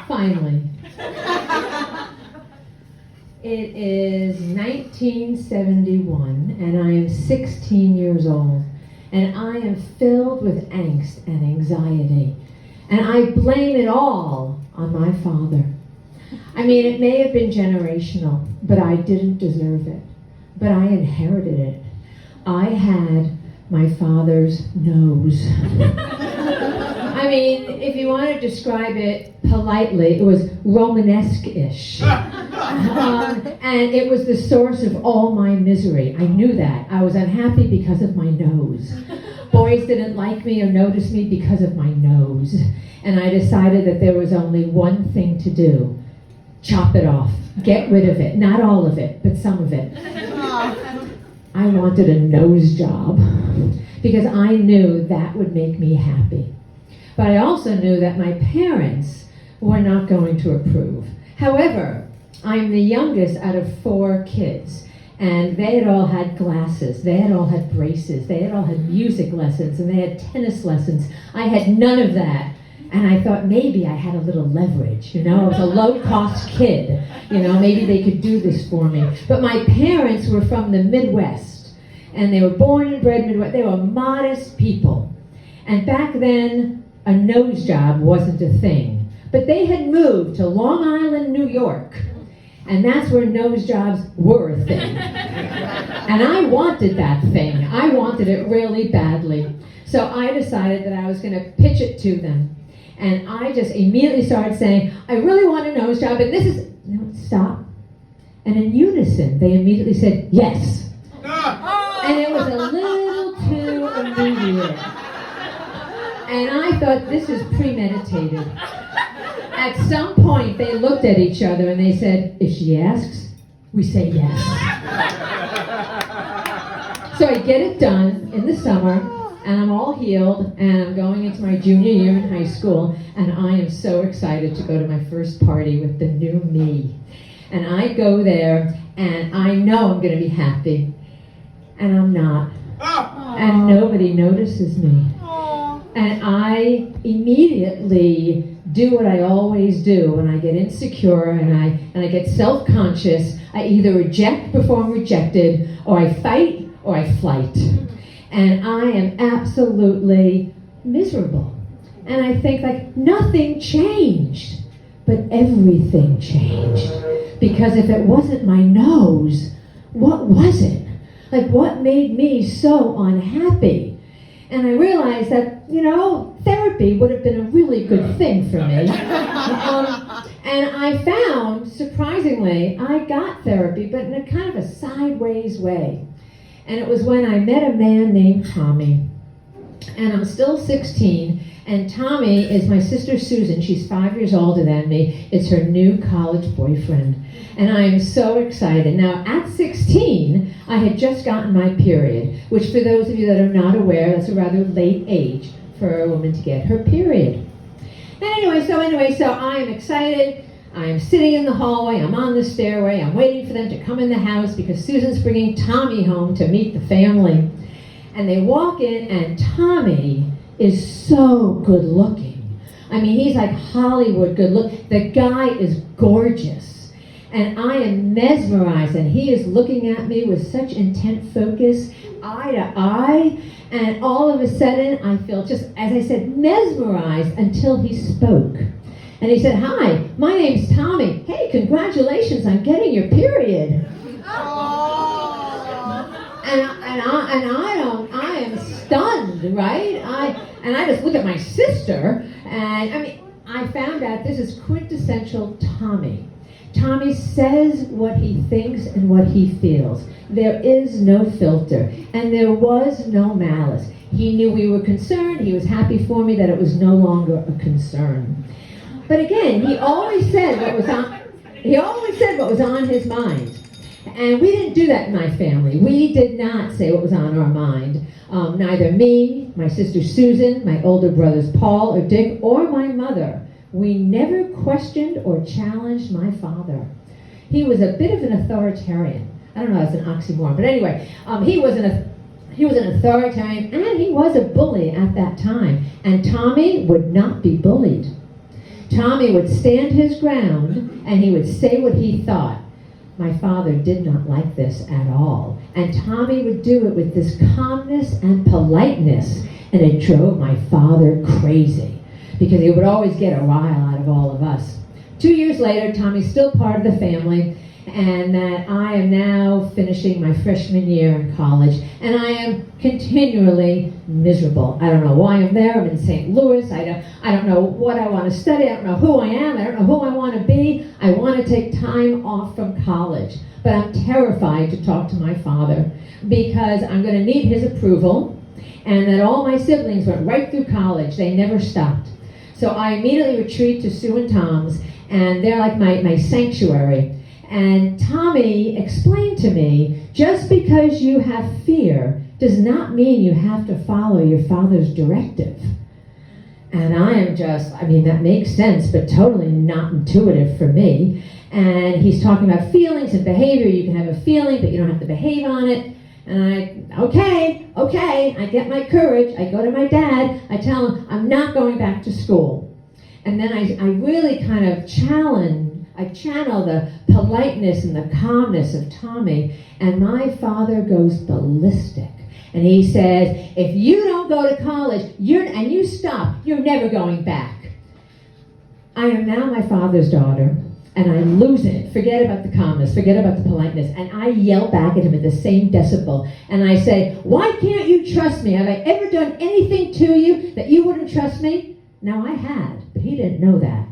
Finally. It is 1971, and I am 16 years old, and I am filled with angst and anxiety, and I blame it all on my father. I mean, it may have been generational, but I didn't deserve it. But I inherited it. I had my father's nose. I mean, if you want to describe it politely, it was Romanesque-ish. And it was the source of all my misery. I knew that. I was unhappy because of my nose. Boys didn't like me or notice me because of my nose. And I decided that there was only one thing to do. Chop it off. Get rid of it. Not all of it, but some of it. I wanted a nose job because I knew that would make me happy. But I also knew that my parents were not going to approve. However, I'm the youngest out of 4 kids, and they had all had glasses, they had all had braces, they had all had music lessons, and they had tennis lessons. I had none of that. And I thought maybe I had a little leverage, I was a low-cost kid, maybe they could do this for me. But my parents were from the Midwest, and they were born and bred Midwest. They were modest people. And back then, a nose job wasn't a thing. But they had moved to Long Island, New York, and that's where nose jobs were a thing. And I wanted that thing. I wanted it really badly. So I decided that I was going to pitch it to them. And I just immediately started saying, I really want a nose job, and this is... No, stop. And in unison, they immediately said, yes. And it was a little too immediate. And I thought, this is premeditated. At some point, they looked at each other and they said, if she asks, we say yes. So I get it done in the summer, and I'm all healed, and I'm going into my junior year in high school, and I am so excited to go to my first party with the new me. And I go there, and I know I'm going to be happy, and I'm not. And nobody notices me. And I immediately do what I always do when I get insecure and I get self-conscious. I either reject before I'm rejected, or I fight, or I flight. And I am absolutely miserable. And I think nothing changed, but everything changed. Because if it wasn't my nose, what was it? What made me so unhappy? And I realized that, therapy would have been a really good thing for me. And I found, surprisingly, I got therapy, but in a kind of a sideways way. And it was when I met a man named Tommy. And I'm still 16, and Tommy is my sister Susan. She's 5 years older than me. It's her new college boyfriend. And I am so excited. Now, at 16, I had just gotten my period, which for those of you that are not aware, that's a rather late age for a woman to get her period. And anyway, so I am excited. I'm sitting in the hallway, I'm on the stairway, I'm waiting for them to come in the house because Susan's bringing Tommy home to meet the family. And they walk in, and Tommy is so good looking. I mean, he's like Hollywood good look. The guy is gorgeous. And I am mesmerized, and he is looking at me with such intent focus, eye to eye, and all of a sudden I feel just, as I said, mesmerized until he spoke. And he said, hi, my name's Tommy. Hey, congratulations on getting your period. I am stunned, right? I just look at my sister, and I found out this is quintessential Tommy. Tommy says what he thinks and what he feels. There is no filter, and there was no malice. He knew we were concerned. He was happy for me that it was no longer a concern. But again, he always said what was on his mind. And we didn't do that in my family. We did not say what was on our mind. Neither me, my sister Susan, my older brothers Paul or Dick, or my mother. We never questioned or challenged my father. He was a bit of an authoritarian. I don't know if that's an oxymoron, but anyway, he was an authoritarian, and he was a bully at that time. And Tommy would not be bullied. Tommy would stand his ground and he would say what he thought. My father did not like this at all. And Tommy would do it with this calmness and politeness. And it drove my father crazy because he would always get a rile out of all of us. 2 years later, Tommy's still part of the family, and that I am now finishing my freshman year in college, and I am continually miserable. I don't know why I'm there. I'm in St. Louis. I don't know what I want to study. I don't know who I am. I don't know who I want to be. I want to take time off from college, but I'm terrified to talk to my father because I'm going to need his approval, and that all my siblings went right through college. They never stopped. So I immediately retreat to Sue and Tom's, and they're like my sanctuary. And Tommy explained to me, just because you have fear does not mean you have to follow your father's directive. And I am that makes sense, but totally not intuitive for me. And he's talking about feelings and behavior. You can have a feeling, but you don't have to behave on it. And okay, I get my courage. I go to my dad. I tell him I'm not going back to school. And then I really kind of channel the politeness and the calmness of Tommy, and my father goes ballistic. And he says, if you don't go to college, and you stop, you're never going back. I am now my father's daughter, and I lose it. Forget about the calmness, forget about the politeness. And I yell back at him at the same decibel. And I say, why can't you trust me? Have I ever done anything to you that you wouldn't trust me? Now I had, but he didn't know that.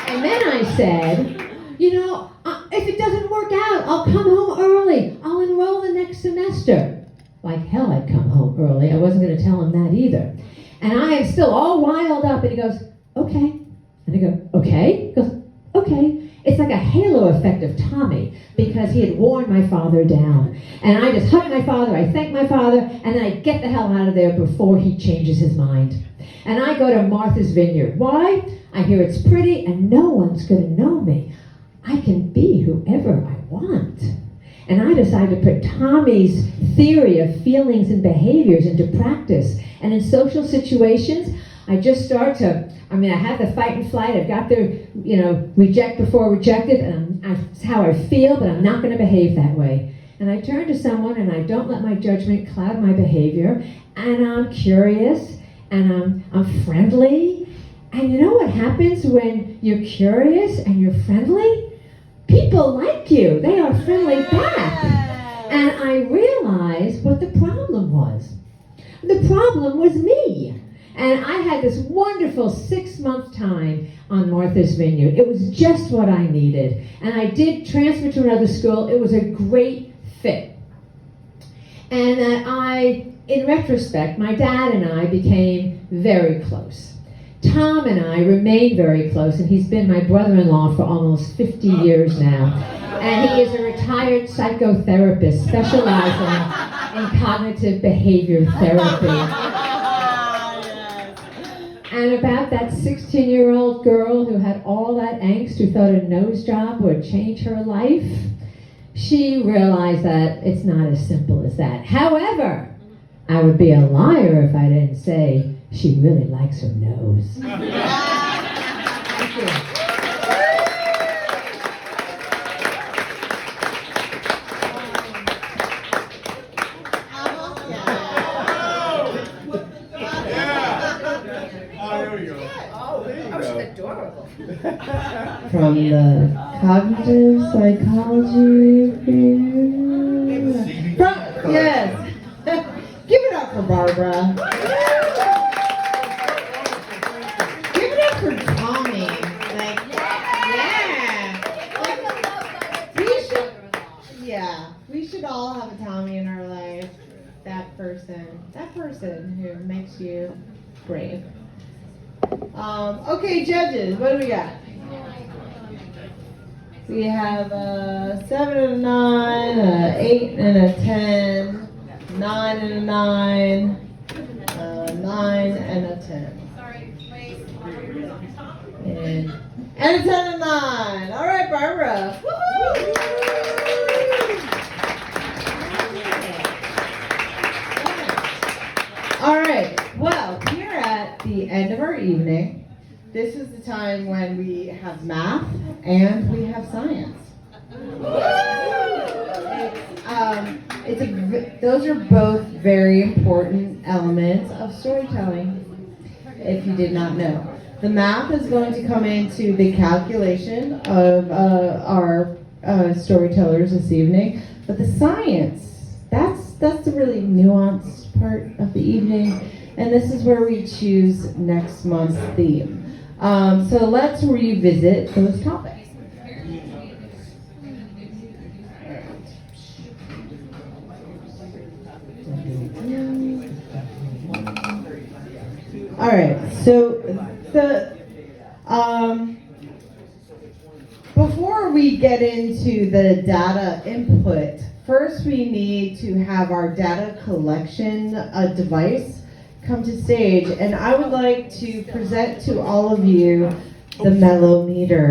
And then I said, if it doesn't work out, I'll come home early. I'll enroll the next semester. Like hell, I'd come home early. I wasn't going to tell him that either. And I am still all riled up, and he goes, okay. And I go, okay? He goes, okay. It's like a halo effect of Tommy, because he had worn my father down. And I just hug my father, I thank my father, and then I get the hell out of there before he changes his mind. And I go to Martha's Vineyard. Why? I hear it's pretty and no one's going to know me. I can be whoever I want. And I decided to put Tommy's theory of feelings and behaviors into practice. And in social situations, I just start to, I have the fight and flight. I've got the, reject before rejected. And that's how I feel, but I'm not going to behave that way. And I turn to someone and I don't let my judgment cloud my behavior. And I'm curious and I'm friendly. And you know what happens when you're curious and you're friendly? People like you. They are friendly back. And I realized what the problem was. The problem was me. And I had this wonderful 6-month time on Martha's Vineyard. It was just what I needed. And I did transfer to another school. It was a great fit. And in retrospect, my dad and I became very close. Tom and I remained very close, and he's been my brother-in-law for almost 50 years now. And he is a retired psychotherapist specializing in cognitive behavior therapy. And about that 16-year-old girl who had all that angst, who thought a nose job would change her life, she realized that it's not as simple as that. However, I would be a liar if I didn't say she really likes her nose. Thank you. Adorable. From the cognitive psychology yes. Give it up for Barbara. Give it up for Tommy. We should all have a Tommy in our life. That person who makes you brave. Okay, judges, what do we got? We have a 7 and a 9, a 8 and a 10, 9 and a 9, 9 and a 10. And a 10 and 9. All right, Barbara. Woo-hoo! All right. Well, we're at the end of our evening, this is the time when we have math and we have science. Those are both very important elements of storytelling, if you did not know. The math is going to come into the calculation of our storytellers this evening, but the science, that's the really nuanced part of the evening, and this is where we choose next month's theme. So let's revisit those topics. All right, so before we get into the data input, first we need to have our data collection device come to stage, and I would like to present to all of you the Mellometer.